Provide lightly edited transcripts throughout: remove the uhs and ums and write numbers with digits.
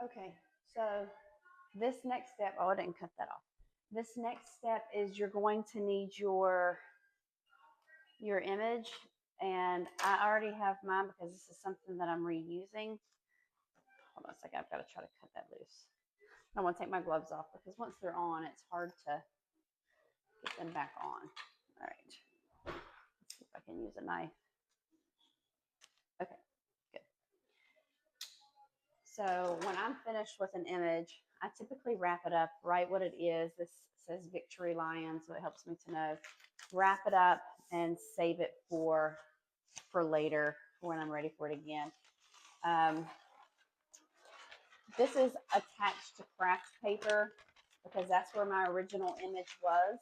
Okay, so this next step, oh, I didn't cut that off. This next step is you're going to need your image, and I already have mine because this is something that I'm reusing. Hold on a second, I've got to try to cut that loose. I want to take my gloves off because once they're on, it's hard to get them back on. All right, let's see if I can use a knife. Okay, good. So when I'm finished with an image, I typically wrap it up, write what it is. This says Victory Lion, so it helps me to know. Wrap it up and save it for later when I'm ready for it again. This is attached to craft paper because that's where my original image was.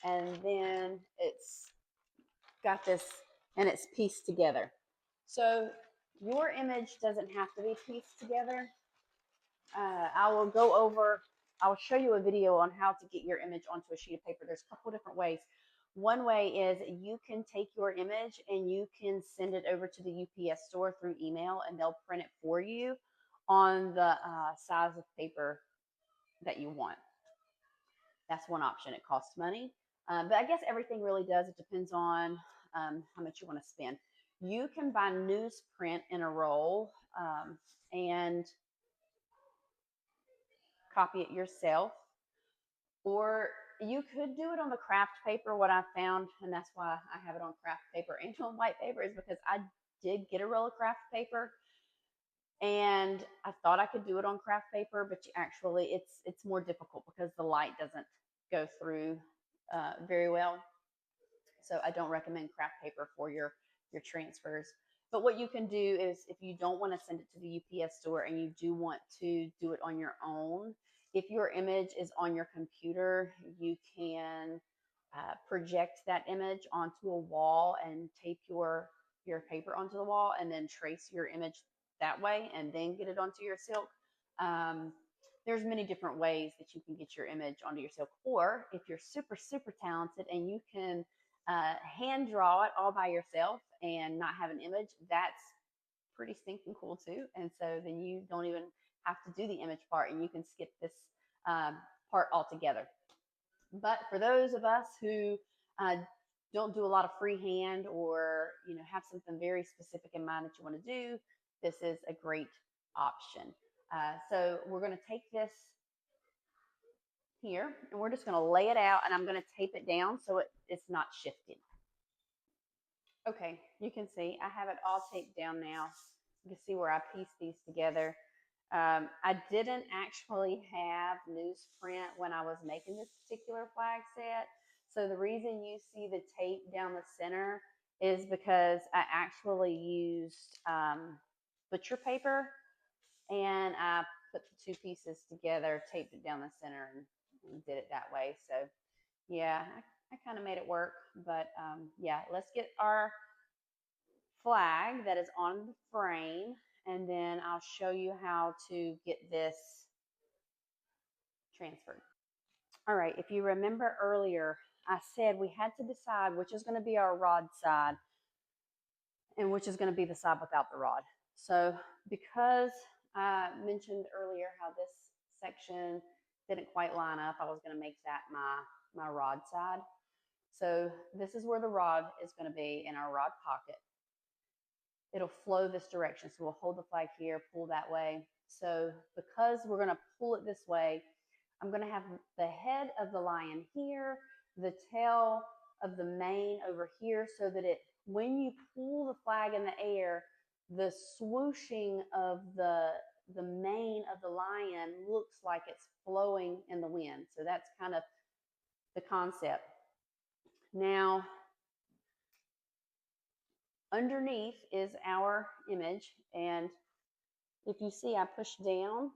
And then it's got this, and it's pieced together. So your image doesn't have to be pieced together. I'll show you a video on how to get your image onto a sheet of paper. There's a couple different ways. One way is you can take your image and you can send it over to the UPS store through email, and they'll print it for you on the size of paper that you want. That's one option. It costs money, but I guess everything really does. It depends on how much you want to spend. You can buy newsprint in a roll and copy it yourself, or you could do it on the craft paper. What I found, and that's why I have it on craft paper and on white paper, is because I did get a roll of craft paper and I thought I could do it on craft paper, but actually it's more difficult because the light doesn't go through very well. So I don't recommend craft paper for your transfers. But what you can do is, if you don't want to send it to the UPS store and you do want to do it on your own, if your image is on your computer, you can project that image onto a wall and tape your paper onto the wall and then trace your image that way and then get it onto your silk. There's many different ways that you can get your image onto your silk. Or if you're super, super talented and you can hand draw it all by yourself and not have an image, that's pretty stinking cool too. And so then you don't even have to do the image part and you can skip this part altogether. But for those of us who don't do a lot of freehand, or have something very specific in mind that you want to do, this is a great option. So we're going to take this here and we're just going to lay it out, and I'm going to tape it down so it's not shifting. Okay, you can see I have it all taped down now. You can see where I pieced these together. I didn't actually have newsprint when I was making this particular flag set. So the reason you see the tape down the center is because I actually used butcher paper, and I put the two pieces together, taped it down the center, and did it that way. So yeah, I kind of made it work. But yeah, let's get our flag that is on the frame, and then I'll show you how to get this transferred. All right, if you remember earlier, I said we had to decide which is going to be our rod side and which is going to be the side without the rod. So because I mentioned earlier how this section didn't quite line up, I was going to make that my rod side. So this is where the rod is going to be in our rod pocket. It'll flow this direction. So we'll hold the flag here, pull that way. So because we're going to pull it this way, I'm going to have the head of the lion here, the tail of the mane over here, so that when you pull the flag in the air, the swooshing of the mane of the lion looks like it's flowing in the wind. So that's kind of the concept. Now, underneath is our image, and if you see, I push down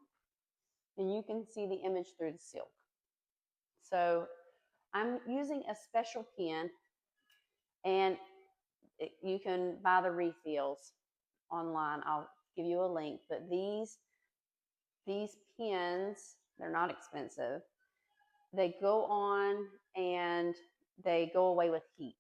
and you can see the image through the silk. So I'm using a special pen, and you can buy the refills online. I'll give you a link, but these pens, they're not expensive. They go on and they go away with heat.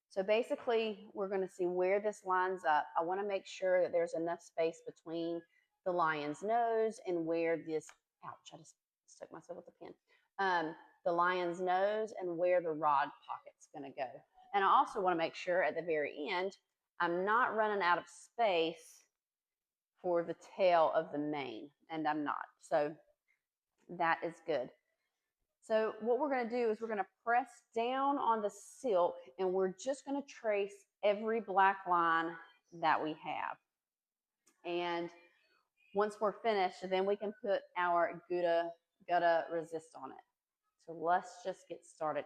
So basically, we're going to see where this lines up. I want to make sure that there's enough space between the lion's nose and where this, ouch, I just stuck myself with a pen. The lion's nose and where the rod pocket's going to go. And I also want to make sure at the very end, I'm not running out of space for the tail of the mane, and I'm not. So that is good. So what we're going to do is we're going to press down on the silk, and we're just going to trace every black line that we have. And once we're finished, then we can put our Gutta resist on it. So let's just get started.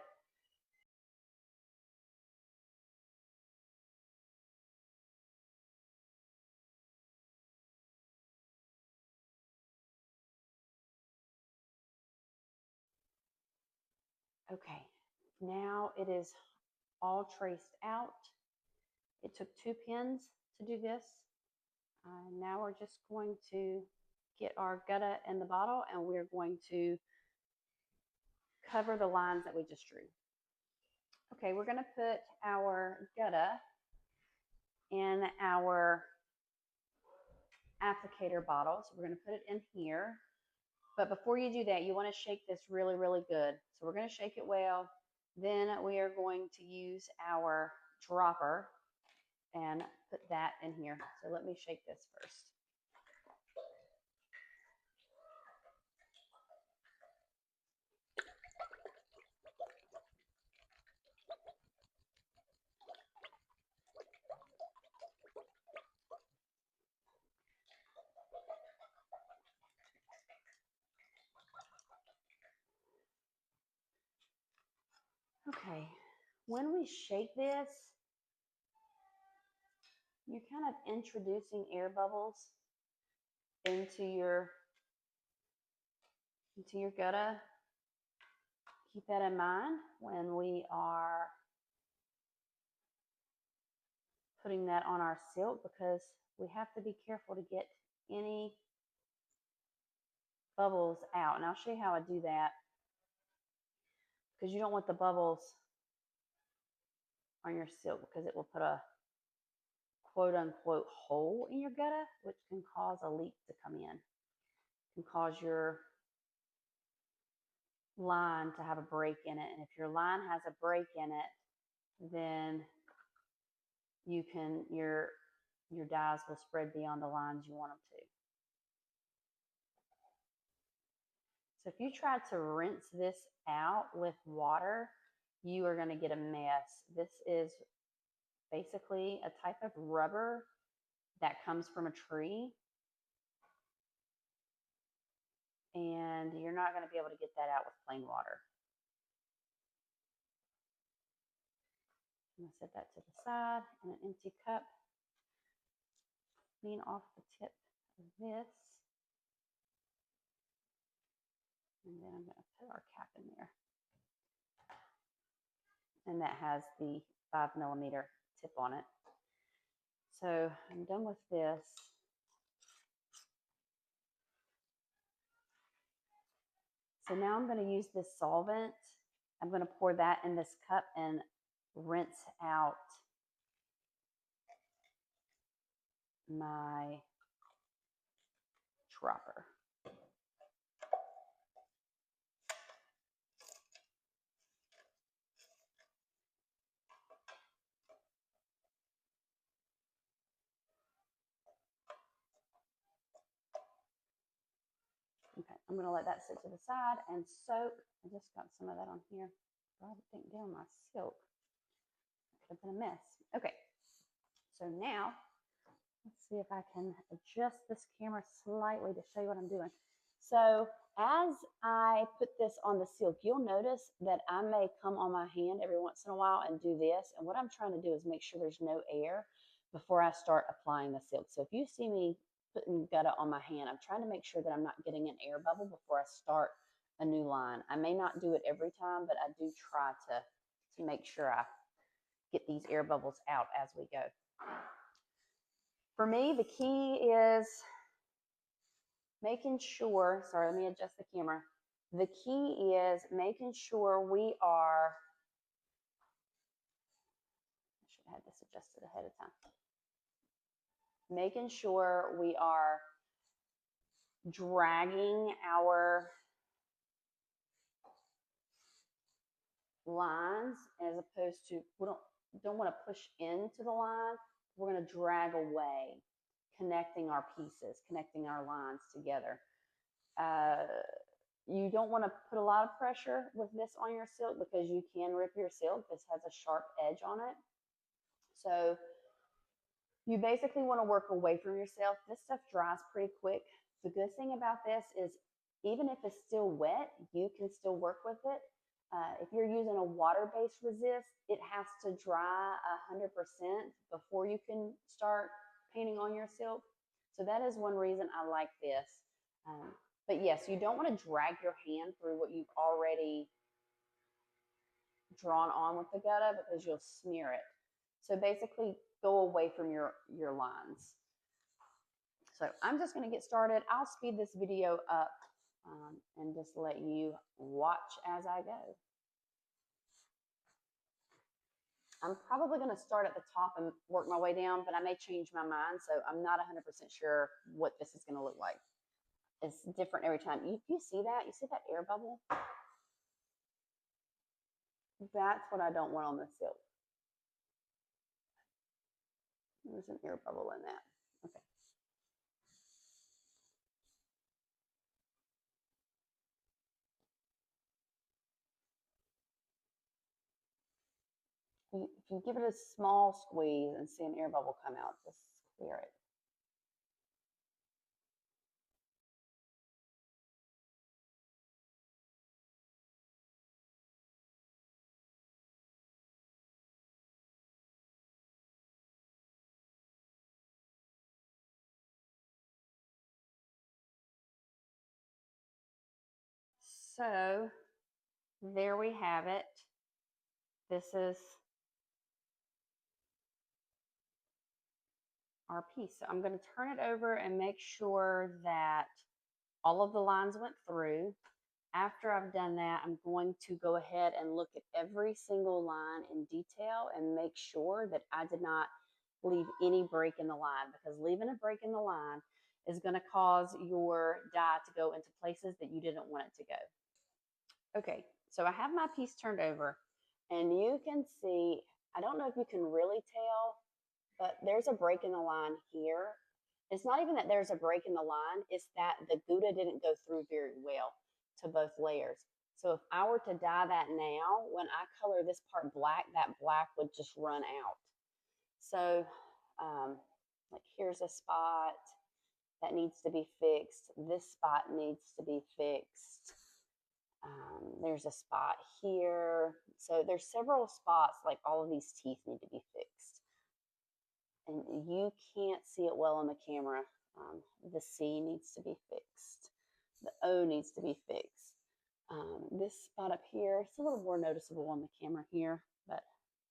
Okay, now it is all traced out. It took 2 pins to do this. Now we're just going to get our Gutta in the bottle, and we're going to cover the lines that we just drew. Okay, we're going to put our Gutta in our applicator bottle. So we're going to put it in here. But before you do that, you want to shake this really, really good. So we're going to shake it well. Then we are going to use our dropper and put that in here. So let me shake this first. Okay, when we shake this, you're kind of introducing air bubbles into your Gutta. Keep that in mind when we are putting that on our silk, because we have to be careful to get any bubbles out. And I'll show you how I do that, because you don't want the bubbles on your silk, because it will put a quote unquote hole in your Gutta, which can cause a leak to come in. It can cause your line to have a break in it. And if your line has a break in it, then your dyes will spread beyond the lines you want them to. So if you try to rinse this out with water, you are going to get a mess. This is basically a type of rubber that comes from a tree, and you're not going to be able to get that out with plain water. I'm going to set that to the side in an empty cup. Clean off the tip of this. And then I'm going to put our cap in there. And that has the 5mm tip on it. So I'm done with this. So now I'm going to use this solvent. I'm going to pour that in this cup and rinse out my dropper. Okay, I'm going to let that sit to the side and soak. I just got some of that on here. Brought it down my silk. Could have been a mess. Okay, so now let's see if I can adjust this camera slightly to show you what I'm doing. So as I put this on the silk, you'll notice that I may come on my hand every once in a while and do this. And what I'm trying to do is make sure there's no air before I start applying the silk. So if you see me putting Gutta on my hand, I'm trying to make sure that I'm not getting an air bubble before I start a new line. I may not do it every time, but I do try to make sure I get these air bubbles out as we go. For me, the key is making sure, sorry, let me adjust the camera. The key is making sure we are, I should have had this adjusted ahead of time. Making sure we are dragging our lines as opposed to, we don't want to push into the line. We're going to drag away, connecting our pieces, connecting our lines together. You don't want to put a lot of pressure with this on your silk because you can rip your silk. This has a sharp edge on it. So you basically want to work away from yourself. This stuff dries pretty quick. The good thing about this is even if it's still wet, you can still work with it. If you're using a water-based resist, it has to dry 100% before you can start painting on your silk. So that is one reason I like this. But yes, you don't want to drag your hand through what you've already drawn on with the Gutta because you'll smear it. So basically go away from your lines. So I'm just going to get started. I'll speed this video up and just let you watch as I go. I'm probably going to start at the top and work my way down, but I may change my mind. So I'm not 100% sure what this is going to look like. It's different every time. You see that? You see that air bubble? That's what I don't want on the silk. There's an air bubble in that. Okay. If you give it a small squeeze and see an air bubble come out, just clear it. So there we have it. This is our piece. So I'm going to turn it over and make sure that all of the lines went through. After I've done that, I'm going to go ahead and look at every single line in detail and make sure that I did not leave any break in the line, because leaving a break in the line is going to cause your dye to go into places that you didn't want it to go. Okay, so I have my piece turned over and you can see, I don't know if you can really tell, but there's a break in the line here. It's not even that there's a break in the line, it's that the Gutta didn't go through very well to both layers. So if I were to dye that now, when I color this part black, that black would just run out. So like here's a spot that needs to be fixed. This spot needs to be fixed. There's a spot here. So there's several spots, like all of these teeth need to be fixed. And you can't see it well on the camera. The C needs to be fixed. The O needs to be fixed. This spot up here, it's a little more noticeable on the camera here, but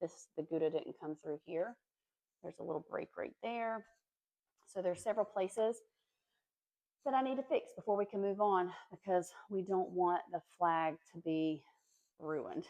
the Gutta didn't come through here. There's a little break right there. So there's several places that I need to fix before we can move on, because we don't want the flag to be ruined.